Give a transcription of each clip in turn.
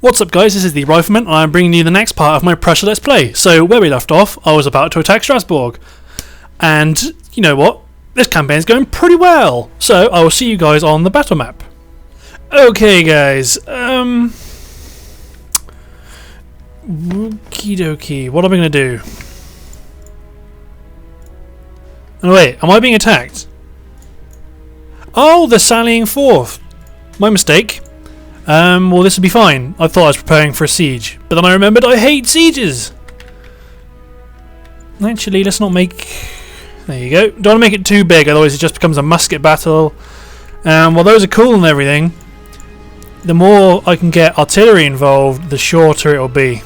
What's up guys, this is the Rifleman and I'm bringing you the next part of my Prussia Let's Play. So where we left off, I was about to attack Strasbourg. And you know what? This campaign's going pretty well. So I will see you guys on the battle map. Okay guys, okie dokie, what am I going to do? Oh wait, am I being attacked? Oh, they're sallying forth. My mistake. Well, this will be fine. I thought I was preparing for a siege, but then I remembered I hate sieges. Actually, let's not make... There you go. Don't want to make it too big, otherwise it just becomes a musket battle. While those are cool and everything, the more I can get artillery involved, the shorter it will be.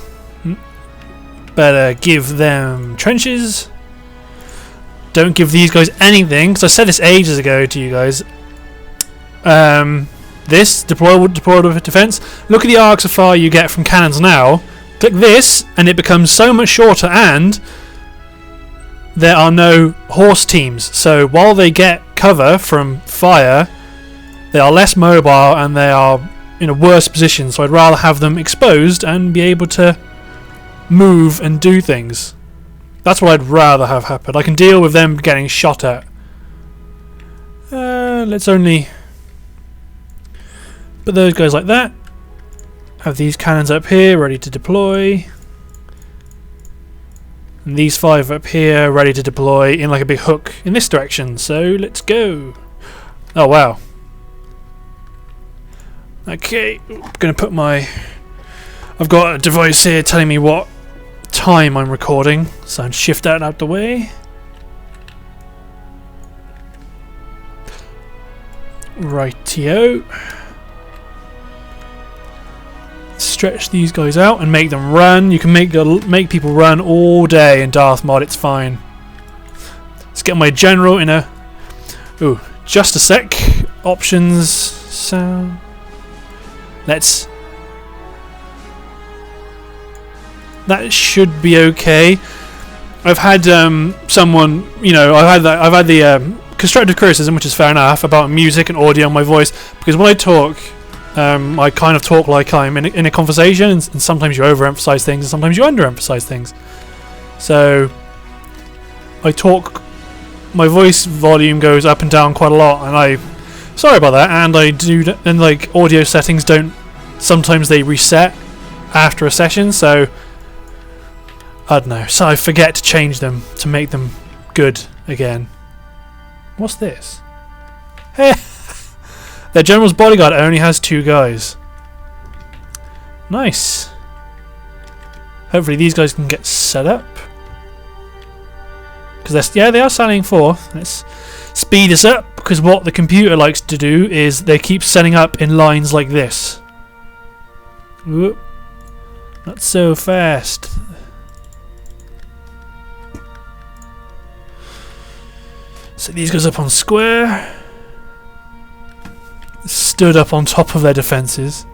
Better give them trenches. Don't give these guys anything, because I said this ages ago to you guys. This, deployable defense. Look at the arcs of fire you get from cannons now. Click this, and it becomes so much shorter, and there are no horse teams. So while they get cover from fire, they are less mobile, and they are in a worse position. So I'd rather have them exposed and be able to move and do things. That's what I'd rather have happen. I can deal with them getting shot at. Let's only... But those guys like that. Have these cannons up here ready to deploy. And these 5 up here ready to deploy in like a big hook in this direction. So let's go. Oh wow. Okay, I'm gonna put my... I've got a device here telling me what time I'm recording. So I'll shift that out the way. Rightio. Stretch these guys out and make them run. You can make people run all day in Darthmod. It's fine. Let's get my general in a... Ooh, just a sec. Options. Sound. Let's... That should be okay. I've had someone, you know, I've had the constructive criticism, which is fair enough, about music and audio on my voice, because when I talk, I kind of talk like I'm in a conversation, and sometimes you overemphasize things and sometimes you underemphasize things. So I talk, my voice volume goes up and down quite a lot, and sorry about that. And I do, and like audio settings don't, sometimes they reset after a session, so I don't know. So I forget to change them to make them good again. What's this? Hey. Their general's bodyguard only has 2 guys. Nice. Hopefully these guys can get set up. Because they are sallying forth. Let's speed this up, because what the computer likes to do is they keep setting up in lines like this. Whoop. Not so fast. Set these guys up on square. Stood up on top of their defences.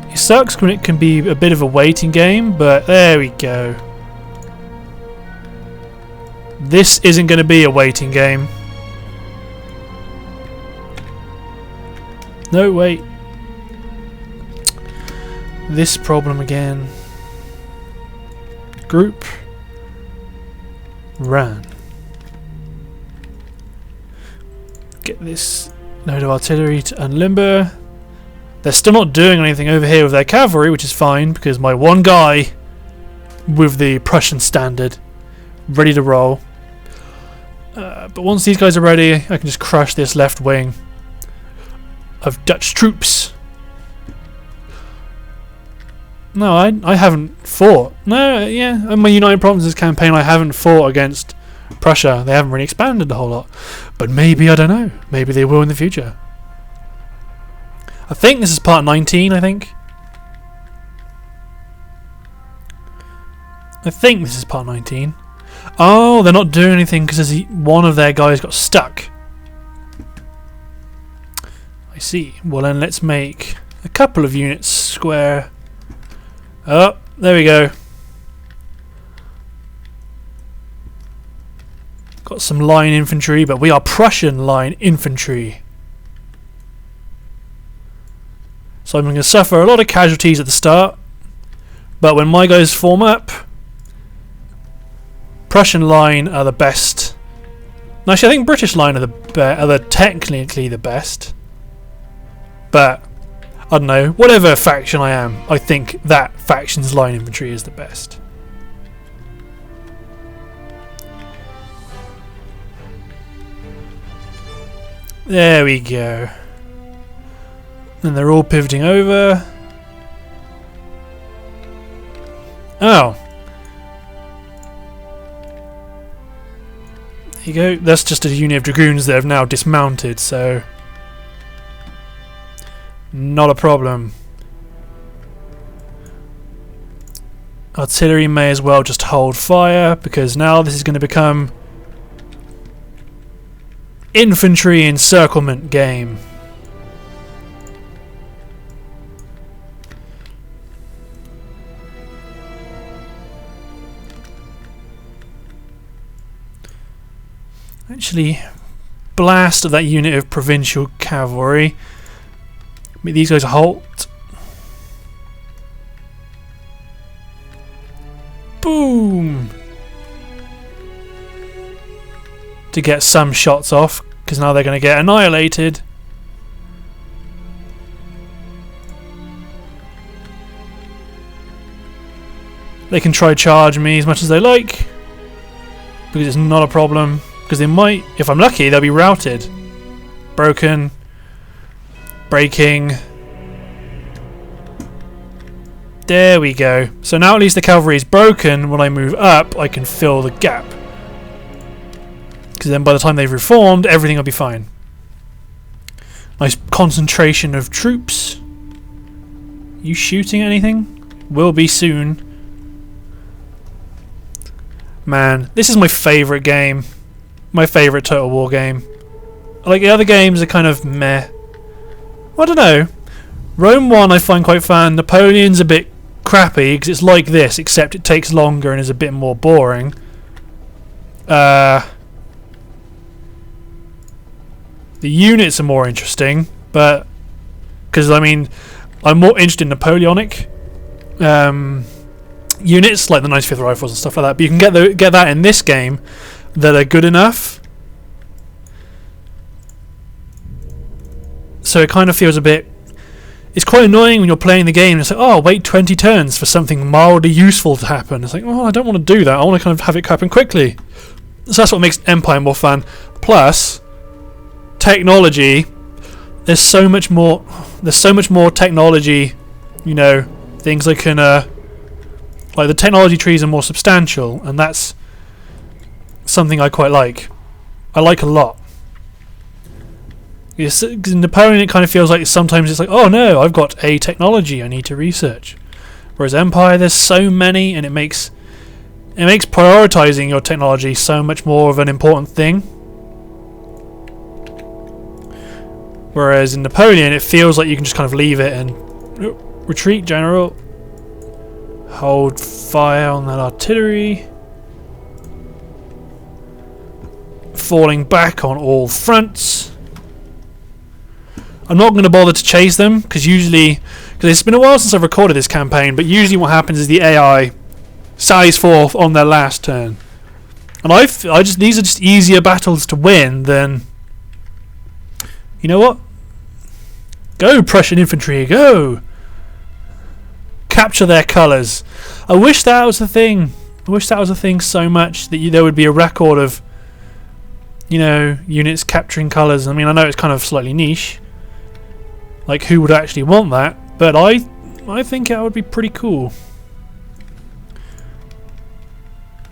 It sucks when it can be a bit of a waiting game, but there we go. This isn't going to be a waiting game. No, wait. This problem again. Group. Run. Get this load of artillery to unlimber. They're still not doing anything over here with their cavalry, which is fine, because my one guy with the Prussian standard ready to roll. But once these guys are ready, I can just crush this left wing of Dutch troops. No, I haven't fought. No, yeah, in my United Provinces campaign I haven't fought against Prussia. They haven't really expanded a whole lot. But maybe, I don't know, maybe they will in the future. I think this is part 19, I think. This is part 19. Oh, they're not doing anything because one of their guys got stuck. I see. Well then let's make a couple of units square. Oh, there we go. Got some line infantry, but we are Prussian line infantry. So I'm going to suffer a lot of casualties at the start, but when my guys form up, Prussian line are the best. Actually, I think British line are technically the best. But I don't know. Whatever faction I am, I think that faction's line infantry is the best. There we go. And they're all pivoting over. Oh. There you go. That's just a unit of dragoons that have now dismounted, so not a problem. Artillery may as well just hold fire, because now this is going to become infantry encirclement game. Actually, blast at that unit of provincial cavalry. Make these guys halt. Boom! To get some shots off, because now they're going to get annihilated. They can try charge me as much as they like, because it's not a problem. Because they might, if I'm lucky, they'll be routed. Broken. Breaking. There we go. So now at least the cavalry is broken. When I move up, I can fill the gap. Because then by the time they've reformed, everything will be fine. Nice concentration of troops. You shooting anything? Will be soon. Man, this is my favourite game. My favourite Total War game. Like, the other games are kind of meh. I don't know. Rome 1 I find quite fun. Napoleon's a bit crappy because it's like this, except it takes longer and is a bit more boring. The units are more interesting, but because I mean, I'm more interested in Napoleonic units like the 95th Rifles and stuff like that. But you can get that in this game that are good enough. So it kind of feels a bit. It's quite annoying when you're playing the game and it's like, oh, wait 20 turns for something mildly useful to happen. It's like, oh, I don't want to do that. I want to kind of have it happen quickly. So that's what makes Empire more fun. Plus, technology. There's so much more technology. You know, things I can like the technology trees are more substantial, and that's something I quite like. I like a lot. Because in Napoleon it kind of feels like sometimes it's like, oh no, I've got a technology I need to research. Whereas Empire, there's so many, and it makes prioritizing your technology so much more of an important thing. Whereas in Napoleon it feels like you can just kind of leave it and retreat, general. Hold fire on that artillery. Falling back on all fronts. I'm not going to bother to chase them because it's been a while since I've recorded this campaign, but usually what happens is the AI sallies forth on their last turn, and these are just easier battles to win than, you know what? Go Prussian infantry, go! Capture their colours. I wish that was a thing. I wish that was a thing so much that there would be a record of, you know, units capturing colours. I mean, I know it's kind of slightly niche. Like, who would actually want that? But I think that would be pretty cool.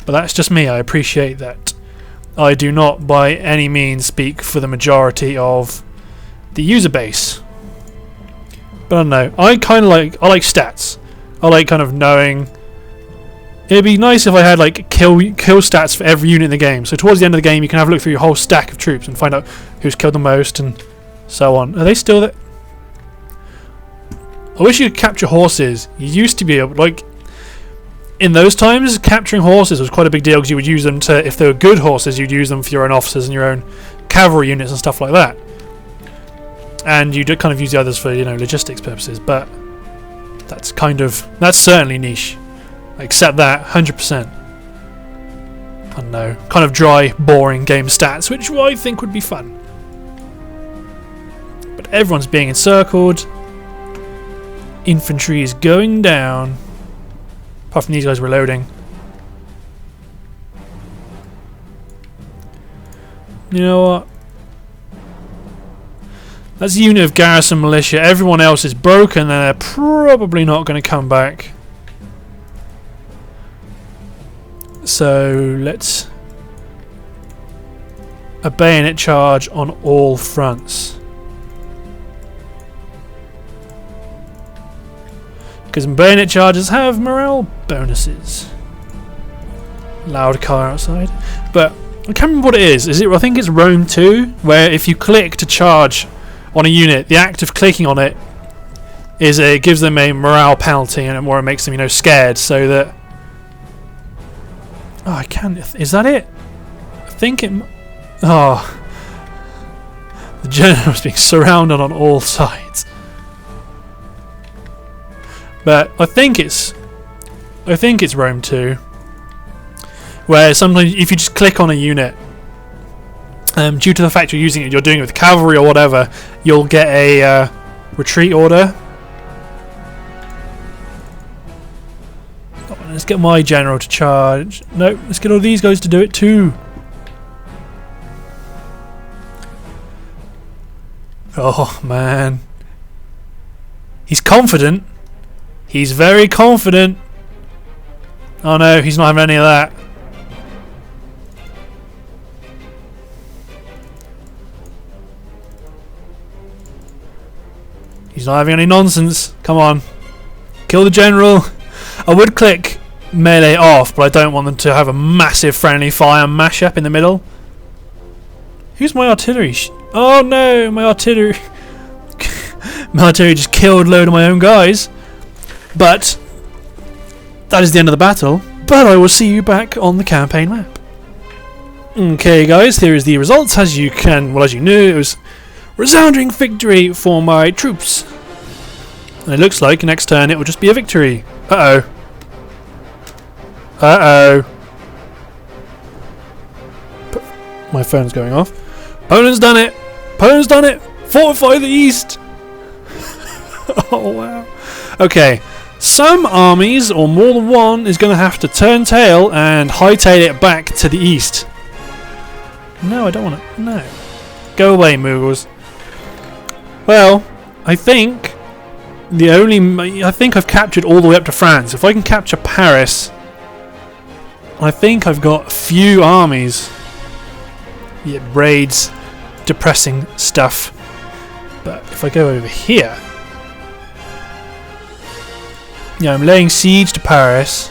But that's just me. I appreciate that. I do not by any means speak for the majority of the user base. But I don't know. I like stats. I like kind of knowing. It'd be nice if I had like kill stats for every unit in the game. So towards the end of the game, you can have a look through your whole stack of troops and find out who's killed the most and so on. Are they still there? I wish you could capture horses. You used to be able, like, in those times, capturing horses was quite a big deal because you would use them to, if they were good horses, you'd use them for your own officers and your own cavalry units and stuff like that. And you'd kind of use the others for, you know, logistics purposes. But that's certainly niche. I accept that 100%. I don't know, kind of dry, boring game stats, which I think would be fun. But everyone's being encircled. Infantry is going down. Apart from these guys reloading. You know what? That's a unit of garrison militia. Everyone else is broken and they're probably not going to come back. So let's a bayonet charge on all fronts. Because bayonet charges have morale bonuses. Loud car outside. But I can't remember what it is. I think it's Rome 2, where if you click to charge on a unit, the act of clicking on it is it gives them a morale penalty, and it makes them, you know, scared, so that. Oh, I can't. Is that it? I think it. Oh, the general is being surrounded on all sides. But I think it's Rome 2, where sometimes if you just click on a unit, due to the fact you're doing it with cavalry or whatever, you'll get a retreat order. Let's get my general to charge. No, let's get all these guys to do it too. Oh man, he's confident. He's very confident. Oh no, he's not having any of that. He's not having any nonsense. Come on. Kill the general. I would click melee off, but I don't want them to have a massive friendly fire mash-up in the middle. Who's my artillery? Oh no, my artillery. My artillery just killed a load of my own guys. But that is the end of the battle. But I will see you back on the campaign map. Okay guys, here is the results. As you knew, it was resounding victory for my troops. And it looks like next turn it will just be a victory. Uh-oh. Uh-oh. My phone's going off. Poland's done it! Poland's done it! Fortify the east! Oh wow. Okay. Some armies, or more than one, is going to have to turn tail and hightail it back to the east. No, I don't want to. No. Go away, Mughals. Well, I think I've captured all the way up to France. If I can capture Paris, I think I've got a few armies. Yeah, raids, depressing stuff. But if I go over here, yeah, I'm laying siege to Paris.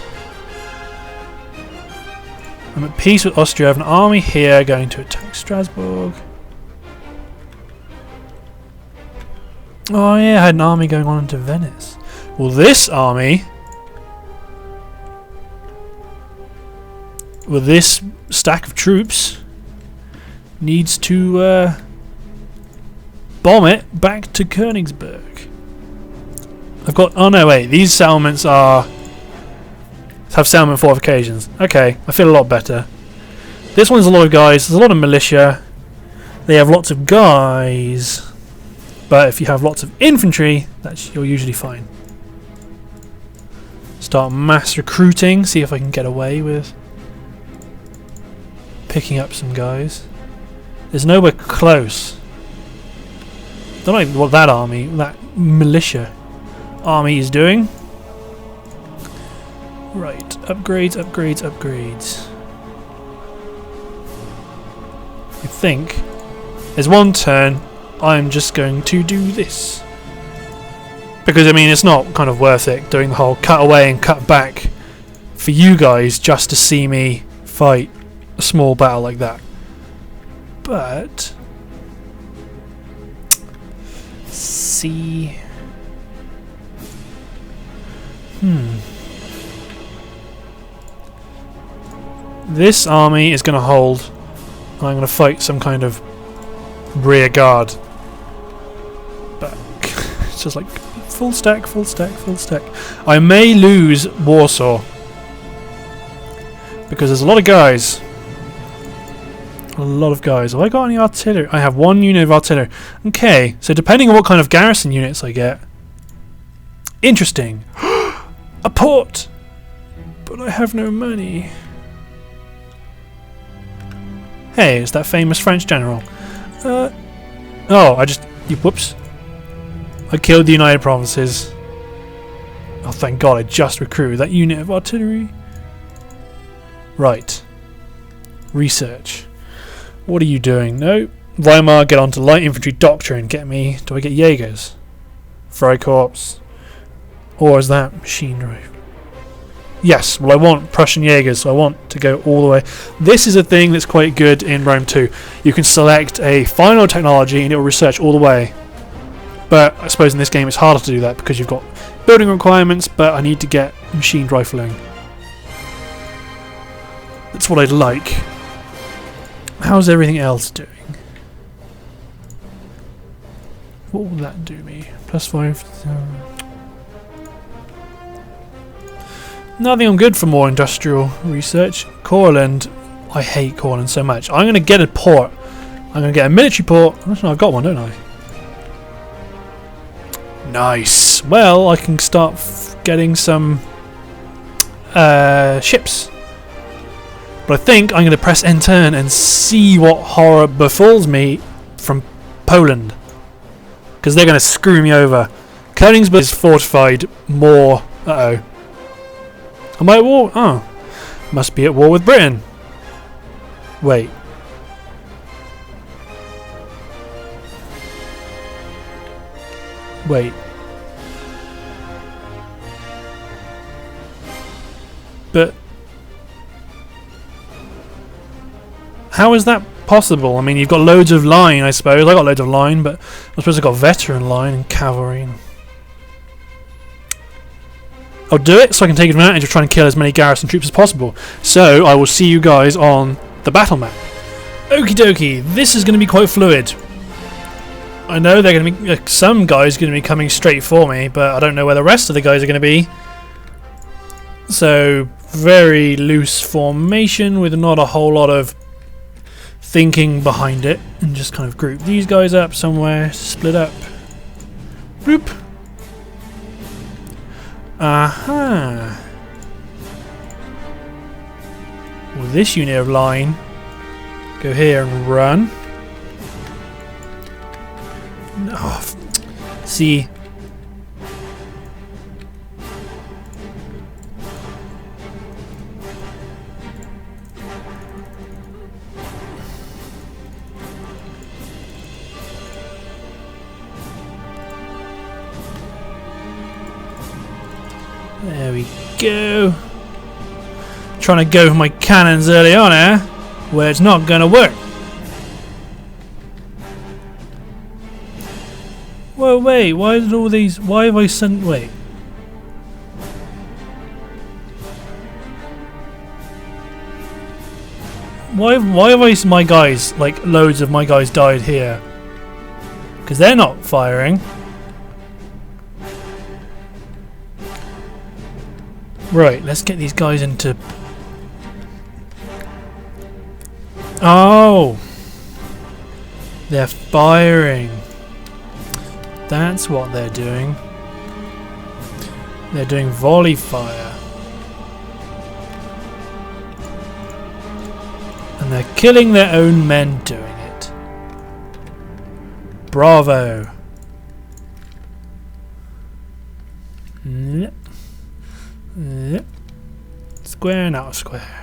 I'm at peace with Austria. I have an army here going to attack Strasbourg. Oh yeah, I had an army going on into Venice. Well, this army, with this stack of troops, needs to bomb it back to Königsberg. I've got. Oh no, wait. These settlements have settlement fortifications. Okay, I feel a lot better. This one's a lot of guys. There's a lot of militia. They have lots of guys. But if you have lots of infantry, you're usually fine. Start mass recruiting. See if I can get away with picking up some guys. There's nowhere close. Don't know what that militia army is doing. Right, upgrades. I think there's one turn I'm just going to do this. Because I mean it's not kind of worth it doing the whole cut away and cut back for you guys just to see me fight a small battle like that. But see. This army is going to hold. And I'm going to fight some kind of rear guard. But it's just like full stack, full stack, full stack. I may lose Warsaw. Because there's a lot of guys. A lot of guys. Have I got any artillery? I have 1 unit of artillery. Okay, so depending on what kind of garrison units I get. Interesting. A port! But I have no money. Hey, it's that famous French general. Oh, whoops. I killed the United Provinces. Oh, thank God, I just recruited that unit of artillery. Right. Research. What are you doing? No. Weimar, get onto light infantry doctrine. Get me. Do I get Jaegers? Freikorps. Or is that machine drive? Yes. Well, I want Prussian Jaegers, so I want to go all the way. This is a thing that's quite good in Rome 2. You can select a final technology and it will research all the way. But I suppose in this game it's harder to do that because you've got building requirements, but I need to get machine rifling. That's what I'd like. How's everything else doing? What will that do me? +5. Nothing I'm good for more industrial research. Courland. I hate Courland so much. I'm going to get a port. I'm going to get a military port. Oh, I've got one, don't I? Nice. Well, I can start getting some ships. But I think I'm going to press N-turn and see what horror befalls me from Poland. Because they're going to screw me over. Königsberg is fortified more. Uh-oh. Am I at war? Oh. Must be at war with Britain. Wait. Wait. But how is that possible? I mean, you've got loads of line, I suppose. I got loads of line, but I suppose I've got veteran line and cavalry. I'll do it so I can take advantage of trying to kill as many garrison troops as possible. So I will see you guys on the battle map. Okie dokie, this is going to be quite fluid. I know they're going to be some guys going to be coming straight for me, but I don't know where the rest of the guys are going to be. So very loose formation with not a whole lot of thinking behind it, and just kind of group these guys up somewhere, split up. Boop. Aha. Well, this unit of line go here and run. Oh, see. There we go. Trying to go for my cannons early on, eh? Where it's not gonna work. Whoa, wait, why did all these... Why have I sent... Wait. Why have my guys, like, loads of my guys died here? Because they're not firing. Right, let's get these guys into... Oh! They're firing. That's what they're doing. They're doing volley fire. And they're killing their own men doing it. Bravo. Yep. Yep. Square and out of square.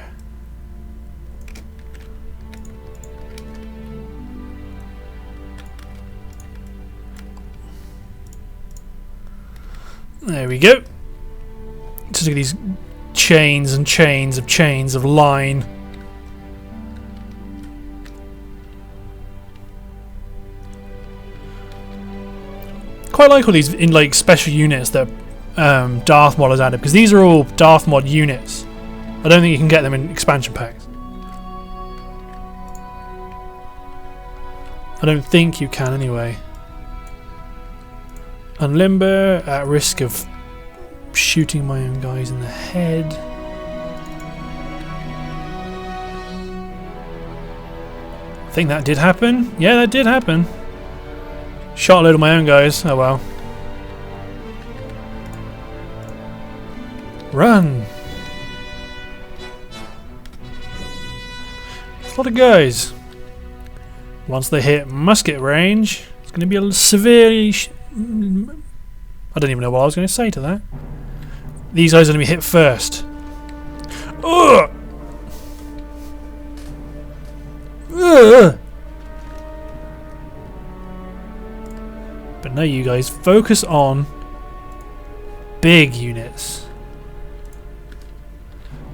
There we go. Just look at these chains and chains of line. Quite like all these in like special units that Darthmod has added, because these are all Darthmod units. I don't think you can get them in expansion packs. I don't think you can anyway. Unlimber at risk of shooting my own guys in the head. I think that did happen. Yeah, that did happen. Shot a load of my own guys. Oh well. Run! It's a lot of guys. Once they hit musket range, it's going to be a severely... I don't even know what I was going to say to that. These guys are going to be hit first. Ugh! Ugh! But no, you guys, focus on big units.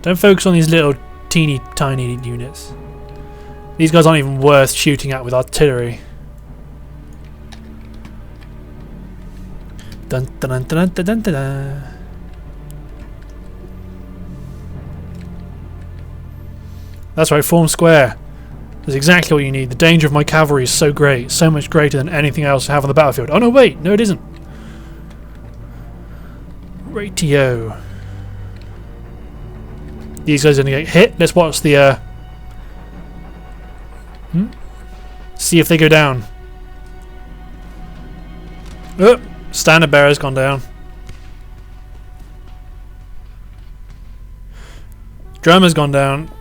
Don't focus on these little teeny tiny units. These guys aren't even worth shooting at with artillery. Dun dun dun dun dun dun dun. That's right, form square. That's exactly what you need. The danger of my cavalry is so great, so much greater than anything else I have on the battlefield. Oh no, wait, no it isn't. Ratio. These guys are going to get hit. Let's watch the... see if they go down. Oh, standard bearer's gone down. Drummer's gone down.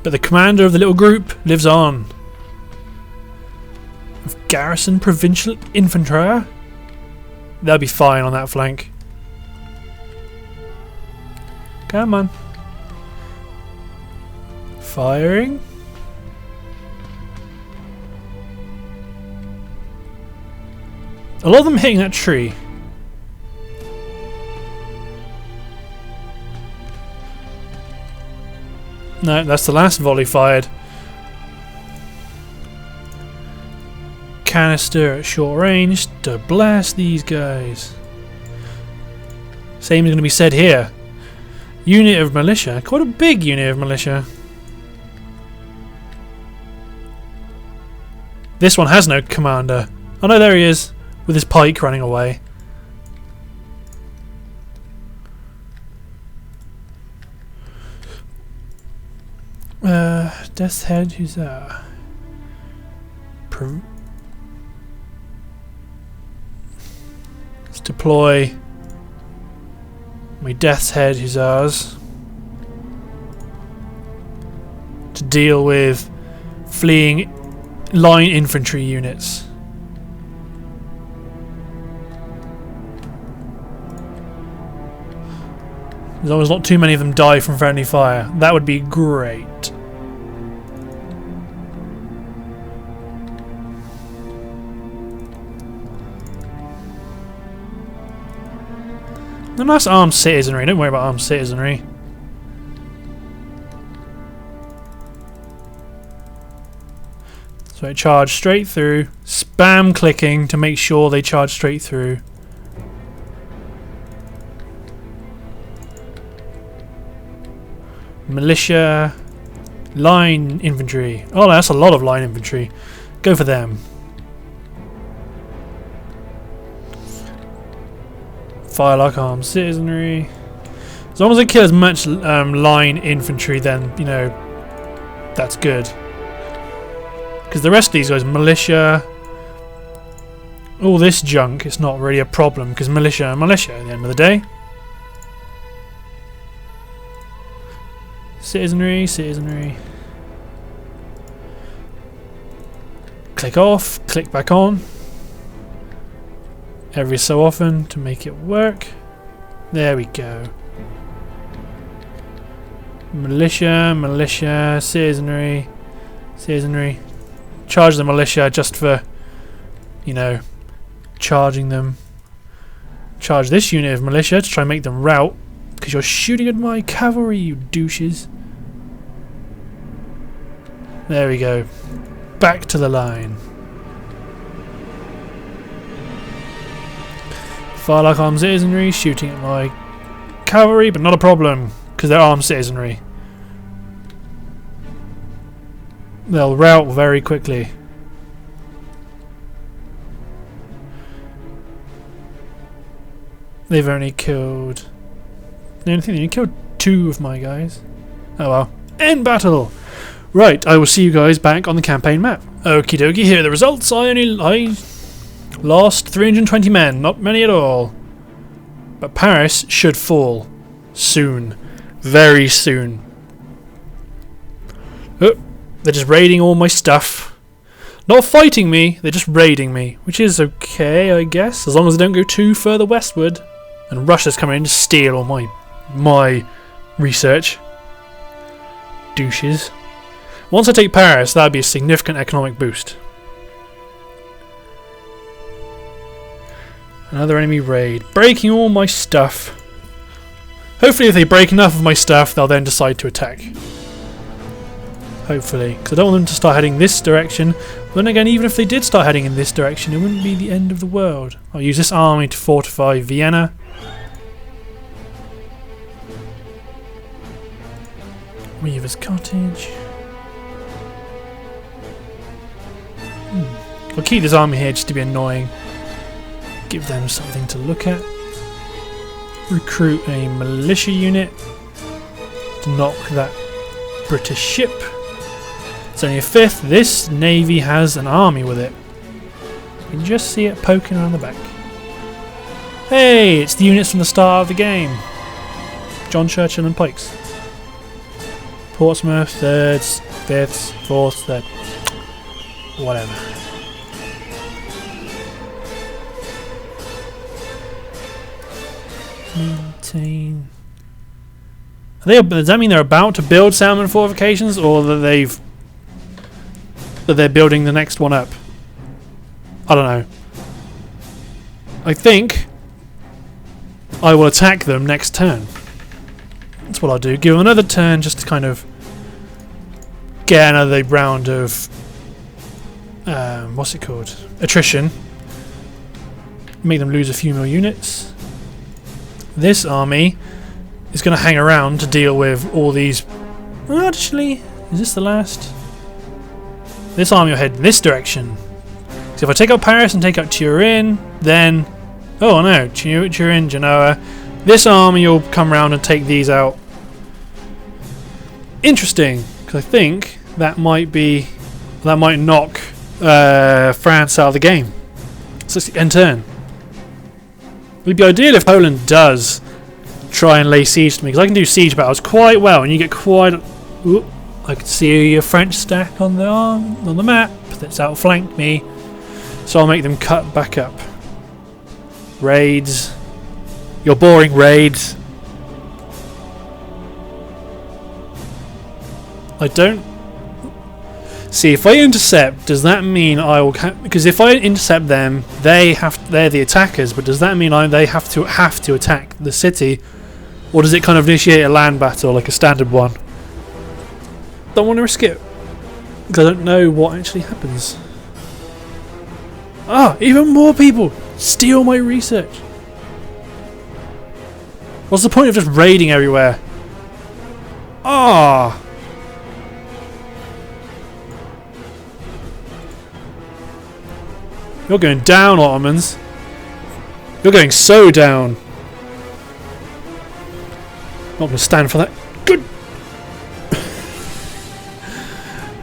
But the commander of the little group lives on. Of garrison provincial infantry. They'll be fine on that flank. Come on. Firing. A lot of them hitting that tree. No, that's the last volley fired. Canister at short range to blast these guys. Same is going to be said here. Unit of militia. Quite a big unit of militia. This one has no commander. Oh no, there he is. With his pike running away. Death's Head, who's that? Let's deploy my Death's Head Hussars to deal with fleeing line infantry units. As long as not too many of them die from friendly fire, that would be great. And that's armed citizenry, don't worry about armed citizenry. So charge straight through, spam clicking to make sure they charge straight through. Militia, line infantry. Oh, that's a lot of line infantry. Go for them. Firelock armed citizenry. As long as they kill as much line infantry, then, you know, that's good. Because the rest of these guys, militia, all this junk, it's not really a problem because militia are militia at the end of the day. Citizenry, citizenry. Click off, click back on. Every so often to make it work. There we go. Militia, militia, citizenry, citizenry. Charge the militia just for, you know, charging them. Charge this unit of militia to try and make them rout. Because you're shooting at my cavalry, you douches. There we go. Back to the line. Firelock armed citizenry shooting at my cavalry, but not a problem because they're armed citizenry. they'll rout very quickly. They've only killed... I think they only killed 2 of my guys. Oh well. End battle! Right, I will see you guys back on the campaign map. Okie dokie, here are the results. I lost 320 men, not many at all. But Paris should fall. Soon. Very soon. Oh, they're just raiding all my stuff. Not fighting me, they're just raiding me. Which is okay, I guess, as long as they don't go too further westward. And Russia's coming in to steal all my research. Douches. Once I take Paris, that would be a significant economic boost. Another enemy raid. Breaking all my stuff. Hopefully if they break enough of my stuff, they'll then decide to attack. Hopefully. Because I don't want them to start heading this direction. But then again, even if they did start heading in this direction, it wouldn't be the end of the world. I'll use this army to fortify Vienna. Weaver's Cottage. I'll keep this army here just to be annoying. Give them something to look at. Recruit a militia unit to knock that British ship. It's only a 5th. This navy has an army with it. You can just see it poking around the back. Hey, it's the units from the start of the game. John Churchill and Pikes. Portsmouth, 3rds, 5ths, 4th, 3rd. Whatever. Maintain. Does that mean they're about to build salmon fortifications, or that they're building the next one up? I don't know. I think I will attack them next turn. That's what I'll do. Give them another turn just to kind of get another round of what's it called? Attrition. Make them lose a few more units. This army is going to hang around to deal with all these... Well, actually, is this the last? This army will head in this direction. So if I take out Paris and take out Turin, then... Oh no, Turin, Genoa. This army will come around and take these out. Interesting, because I think that might knock France out of the game. So it's the end turn. It would be ideal if Poland does try and lay siege to me, because I can do siege battles quite well, and you get quite. Ooh, I can see a French stack on the map that's outflanked me, so I'll make them cut back up. Raids. Your boring raids. I don't see if I intercept. Does that mean I will? Because if I intercept them, they're the attackers. But does that mean they have to attack the city, or does it kind of initiate a land battle like a standard one? Don't want to risk it because I don't know what actually happens. Ah, even more people steal my research. What's the point of just raiding everywhere? Ah. You're going down, Ottomans. You're going so down. Not going to stand for that. Good.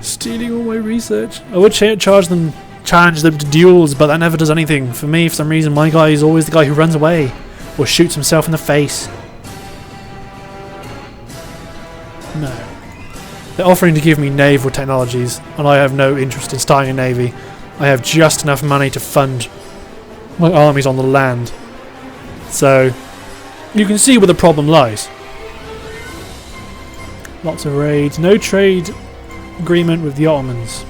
Stealing all my research. I would challenge them to duels, but that never does anything. For me, for some reason, my guy is always the guy who runs away or shoots himself in the face. No. They're offering to give me naval technologies, and I have no interest in starting a navy. I have just enough money to fund my armies on the land. So, you can see where the problem lies. Lots of raids. No trade agreement with the Ottomans.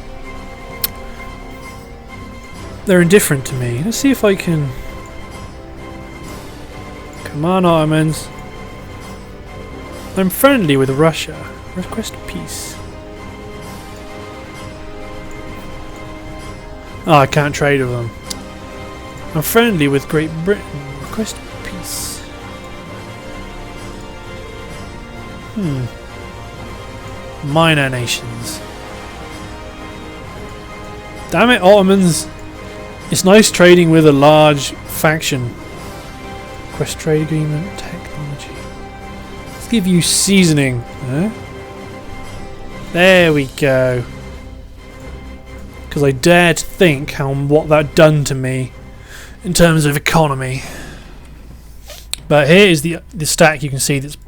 They're indifferent to me. Let's see if I can... Come on, Ottomans. I'm friendly with Russia. Request peace. Oh, I can't trade with them. I'm friendly with Great Britain. Request peace. Minor nations. Damn it, Ottomans! It's nice trading with a large faction. Quest trade agreement, technology. Let's give you seasoning. Huh? There we go. Because I dare to think what that done to me in terms of economy. But here is the stack you can see that's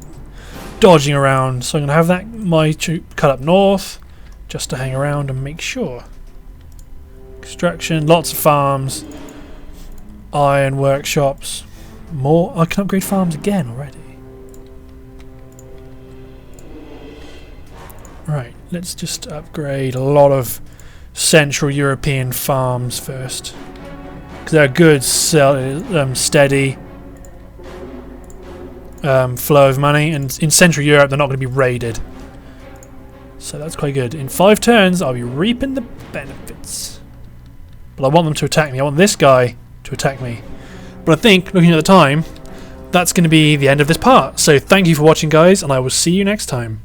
dodging around. So I'm going to have that my troop cut up north just to hang around and make sure. Construction, lots of farms, iron workshops, more. I can upgrade farms again already. Right, let's just upgrade a lot of Central European farms first, because they're good, steady flow of money, and in Central Europe they're not going to be raided, so that's quite good. In 5 turns I'll be reaping the benefits, but I want them to attack me. I want this guy to attack me, but I think, looking at the time, that's going to be the end of this part. So thank you for watching, guys, and I will see you next time.